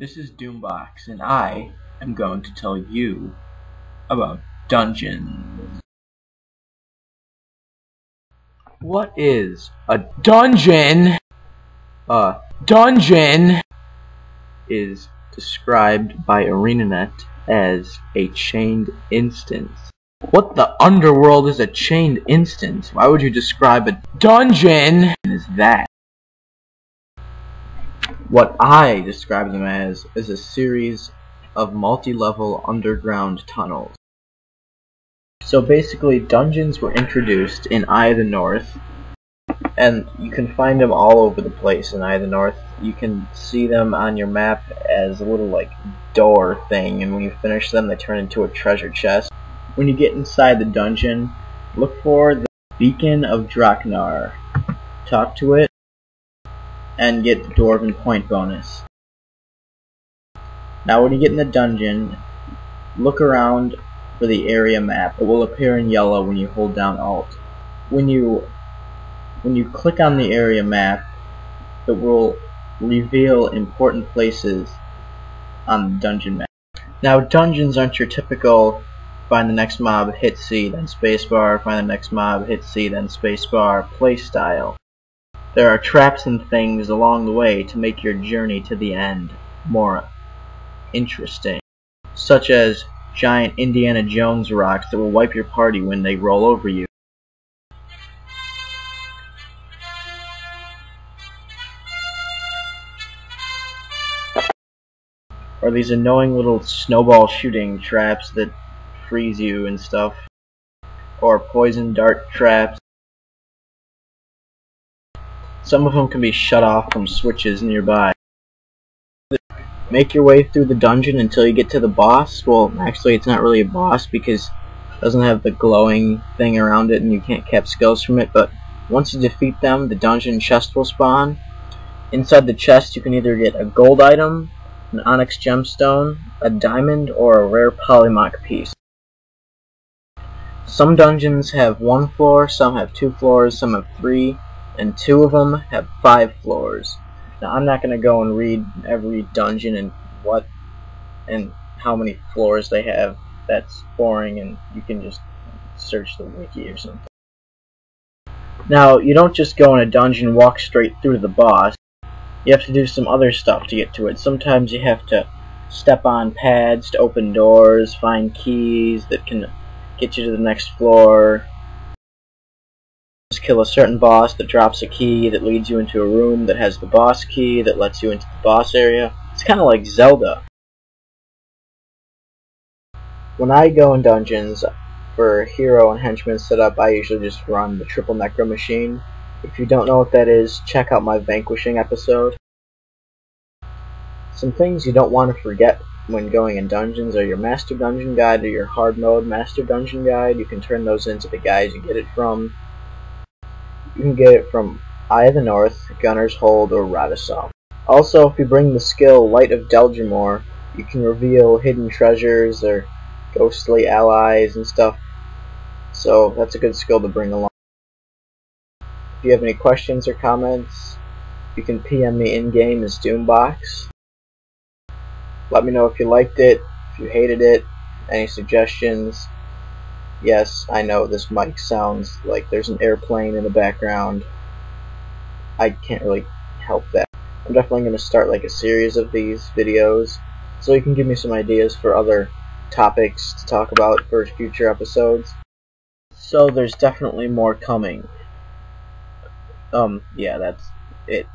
This is Doombox, and I am going to tell you about dungeons. What is a dungeon? A dungeon is described by ArenaNet as a chained instance. What the underworld is a chained instance? Why would you describe a dungeon as that? What I describe them as is a series of multi-level underground tunnels. So basically, dungeons were introduced in Eye of the North, and you can find them all over the place in Eye of the North. You can see them on your map as a little like door thing, and when you finish them they turn into a treasure chest. When you get inside the dungeon, look for the Beacon of Draknar. Talk to it and get the Dwarven Point bonus. Now when you get in the dungeon, look around for the area map. It will appear in yellow when you hold down Alt. When you click on the area map, it will reveal important places on the dungeon map. Now dungeons aren't your typical find the next mob, hit C, then spacebar, find the next mob, hit C, then spacebar playstyle. There are traps and things along the way to make your journey to the end more interesting, such as giant Indiana Jones rocks that will wipe your party when they roll over you. Or these annoying little snowball shooting traps that freeze you and stuff. Or poison dart traps. Some of them can be shut off from switches nearby. Make your way through the dungeon until you get to the boss. Well, actually it's not really a boss because it doesn't have the glowing thing around it and you can't cap skills from it, but once you defeat them, the dungeon chest will spawn. Inside the chest you can either get a gold item, an onyx gemstone, a diamond, or a rare polymorph piece. Some dungeons have 1 floor, some have 2 floors, some have 3, and 2 of them have 5 floors. Now I'm not going to go and read every dungeon and what and how many floors they have. That's boring, and you can just search the wiki or something. Now you don't just go in a dungeon and walk straight through the boss. You have to do some other stuff to get to it. Sometimes you have to step on pads to open doors, find keys that can get you to the next floor. Just kill a certain boss that drops a key that leads you into a room that has the boss key that lets you into the boss area. It's kind of like Zelda. When I go in dungeons for hero and henchman setup, I usually just run the triple necro machine. If you don't know what that is, check out my vanquishing episode. Some things you don't want to forget when going in dungeons are your master dungeon guide or your hard mode master dungeon guide. You can turn those into the guys you get it from. You can get it from Eye of the North, Gunner's Hold, or Radisson. Also, if you bring the skill Light of Delgamore, you can reveal hidden treasures or ghostly allies and stuff. So that's a good skill to bring along. If you have any questions or comments, you can PM me in-game as Doombox. Let me know if you liked it, if you hated it, any suggestions. Yes, I know this mic sounds like there's an airplane in the background. I can't really help that. I'm definitely going to start like a series of these videos, so you can give me some ideas for other topics to talk about for future episodes. So there's definitely more coming. Yeah, that's it.